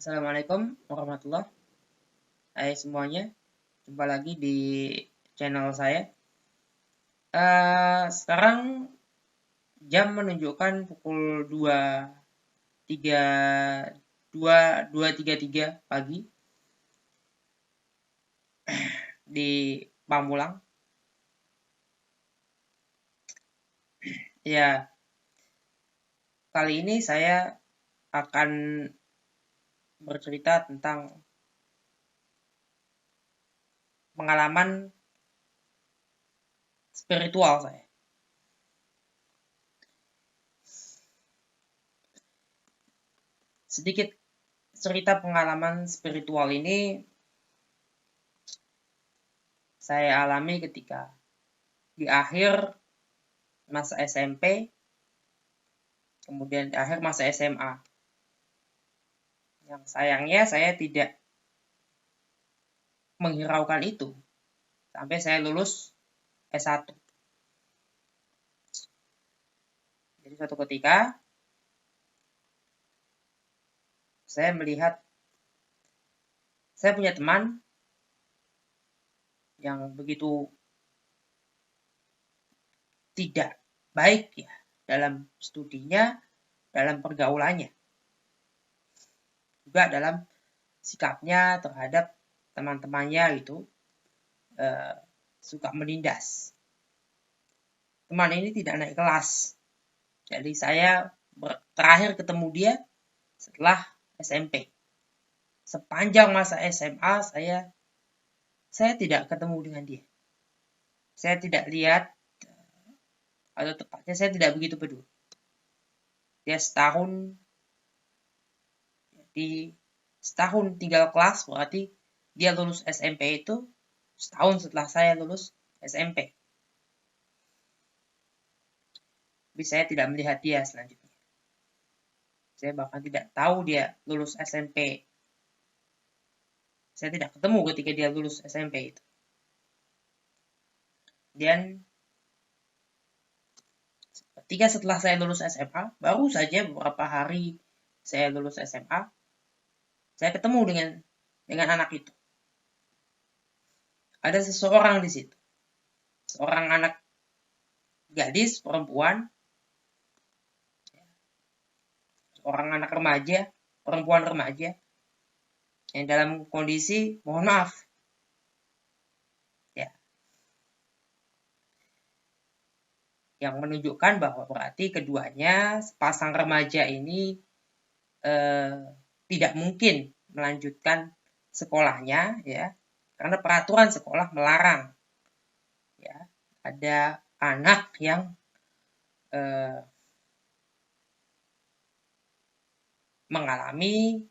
Assalamualaikum warahmatullahi. Hai semuanya, jumpa lagi di channel saya. Sekarang jam menunjukkan pukul 2.33 pagi di Pamulang. Ya, kali ini saya akan bercerita tentang pengalaman spiritual saya. Sedikit cerita pengalaman spiritual ini saya alami ketika di akhir masa SMP, kemudian di akhir masa SMA. Yang sayangnya saya tidak menghiraukan itu sampai saya lulus S1. Jadi suatu ketika saya melihat saya punya teman yang begitu tidak baik ya dalam studinya, dalam pergaulannya, juga dalam sikapnya terhadap teman-temannya itu suka menindas. Teman ini tidak naik kelas, jadi saya terakhir ketemu dia setelah SMP. Sepanjang masa SMA saya tidak ketemu dengan dia. Saya tidak lihat, atau tepatnya saya tidak begitu peduli. Dia setahun tinggal kelas, berarti dia lulus SMP itu setahun setelah saya lulus SMP. Tapi saya tidak melihat dia selanjutnya. Saya bahkan tidak tahu dia lulus SMP. Saya tidak ketemu ketika dia lulus SMP itu. Dan ketika setelah saya lulus SMA, baru saja beberapa hari saya lulus SMA, saya ketemu dengan anak itu. Ada seseorang di situ. Seorang anak gadis, perempuan, seorang anak remaja, perempuan remaja, yang dalam kondisi, mohon maaf, ya, yang menunjukkan bahwa berarti keduanya, sepasang remaja ini tidak mungkin melanjutkan sekolahnya, ya, karena peraturan sekolah melarang. Ya, ada anak yang mengalami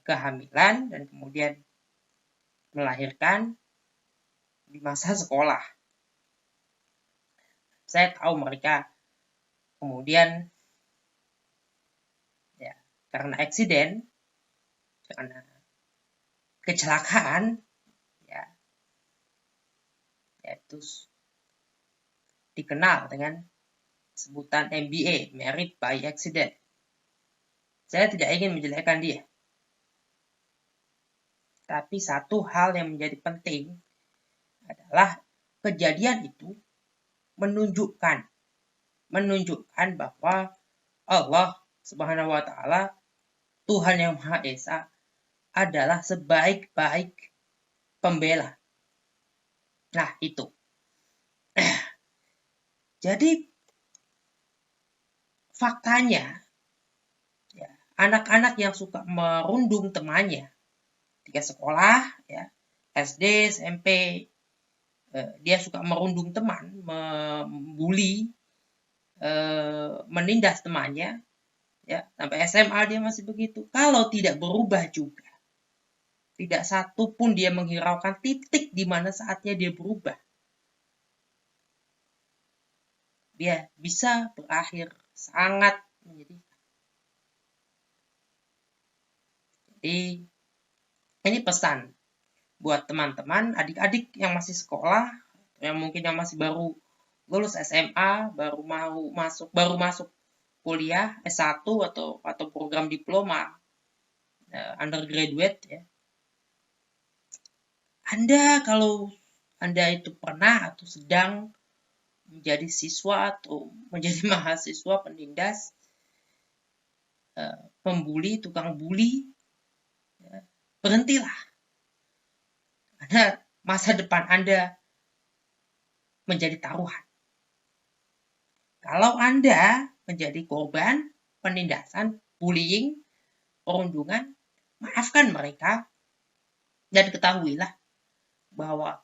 kehamilan dan kemudian melahirkan di masa sekolah. Saya tahu mereka kemudian ya karena eksiden, karena kecelakaan, ya itu dikenal dengan sebutan MBA, Married by Accident. Saya tidak ingin menjelekkan dia. Tapi satu hal yang menjadi penting adalah kejadian itu menunjukkan bahwa Allah Subhanahu wa Ta'ala, Tuhan yang Maha Esa, adalah sebaik-baik pembela. Nah, itu. Jadi faktanya, ya, anak-anak yang suka merundung temannya ketika sekolah, ya, SD, SMP, dia suka merundung teman, membuli, menindas temannya, ya, sampai SMA dia masih begitu. Kalau tidak berubah juga, tidak satu pun dia menghiraukan titik di mana saatnya dia berubah, dia bisa berakhir sangat menyedihkan. Jadi ini pesan buat teman-teman, adik-adik yang masih sekolah, yang mungkin yang masih baru lulus SMA, baru masuk kuliah S1 atau program diploma. undergraduate ya. Anda kalau Anda itu pernah atau sedang menjadi siswa atau menjadi mahasiswa penindas, pembuli, tukang bully, ya, berhentilah. Karena masa depan Anda menjadi taruhan. Kalau Anda menjadi korban penindasan, bullying, perundungan, maafkan mereka dan ketahuilah bahwa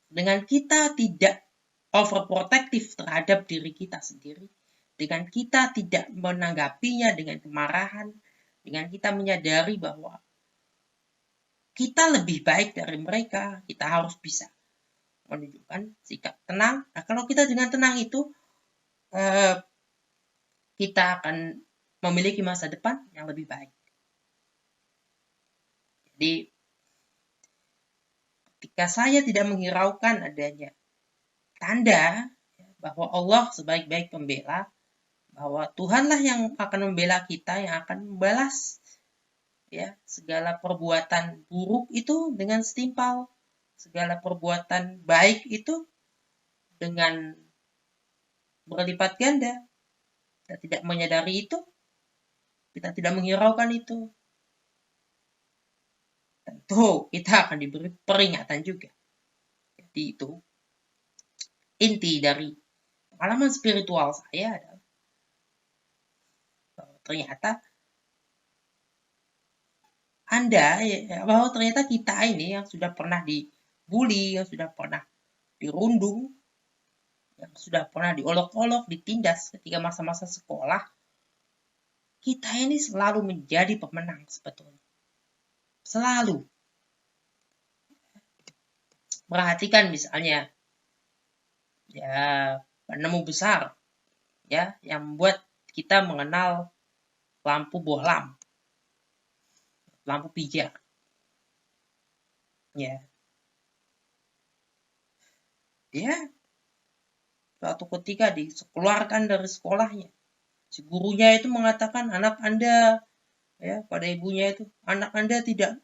dengan kita tidak overprotective terhadap diri kita sendiri, dengan kita tidak menanggapinya dengan kemarahan, dengan kita menyadari bahwa kita lebih baik dari mereka, kita harus bisa menunjukkan sikap tenang. Nah, kalau kita dengan tenang itu, kita akan memiliki masa depan yang lebih baik. Jadi, ketika saya tidak menghiraukan adanya tanda bahwa Allah sebaik-baik pembela, bahwa Tuhanlah yang akan membela kita, yang akan membalas ya segala perbuatan buruk itu dengan setimpal, segala perbuatan baik itu dengan berlipat ganda. Kita tidak menyadari itu, kita tidak menghiraukan itu, tentu kita akan diberi peringatan juga. Jadi itu inti dari pengalaman spiritual saya adalah bahwa ternyata bahwa ternyata kita ini yang sudah pernah dibully, yang sudah pernah dirundung, yang sudah pernah diolok-olok, ditindas ketika masa-masa sekolah, kita ini selalu menjadi pemenang sebetulnya. Selalu. Perhatikan misalnya, ya penemu besar, ya yang membuat kita mengenal lampu bohlam, lampu pijar. Ya. Dia suatu ketika dikeluarkan dari sekolahnya. Si gurunya itu mengatakan anak Anda, ya pada ibunya itu, anak Anda tidak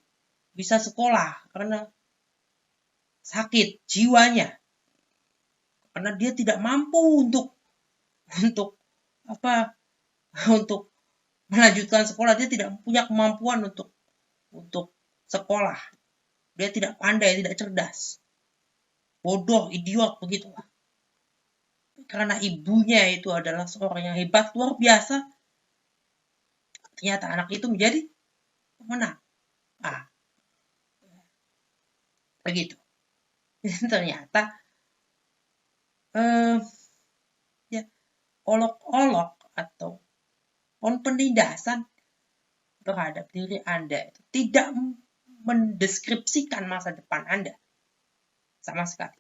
bisa sekolah karena sakit jiwanya, karena dia tidak mampu untuk melanjutkan sekolah. Dia tidak punya kemampuan untuk sekolah. Dia tidak pandai, tidak cerdas, bodoh, idiot, begitulah. Karena ibunya itu adalah seorang yang hebat, luar biasa, ternyata anak itu menjadi pemenang. Begitu. Ternyata ya olok-olok atau penindasan terhadap diri Anda itu tidak mendeskripsikan masa depan Anda sama sekali.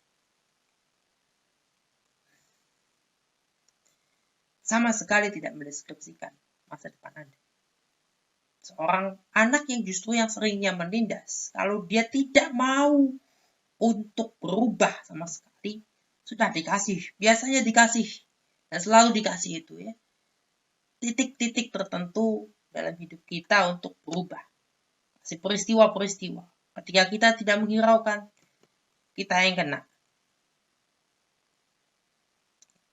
Sama sekali tidak mendeskripsikan masa depan Anda. Seorang anak yang justru yang seringnya menindas, kalau dia tidak mau untuk berubah sama sekali, sudah dikasih, biasanya dikasih, dan selalu dikasih itu ya, titik-titik tertentu dalam hidup kita untuk berubah. Kasih peristiwa-peristiwa. Ketika kita tidak menghiraukan, kita yang kena.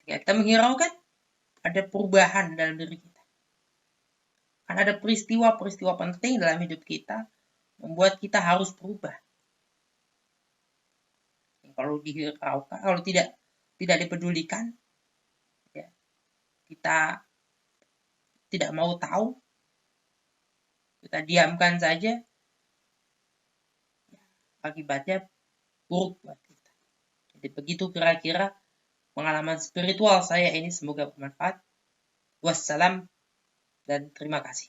Ketika kita menghiraukan, ada perubahan dalam diri kita. Karena ada peristiwa-peristiwa penting dalam hidup kita membuat kita harus berubah. Kalau dihiraukan, kalau tidak dipedulikan, ya, kita tidak mau tahu, kita diamkan saja, ya, akibatnya buruk buat kita. Jadi begitu kira-kira pengalaman spiritual saya ini, semoga bermanfaat. Wassalam dan terima kasih.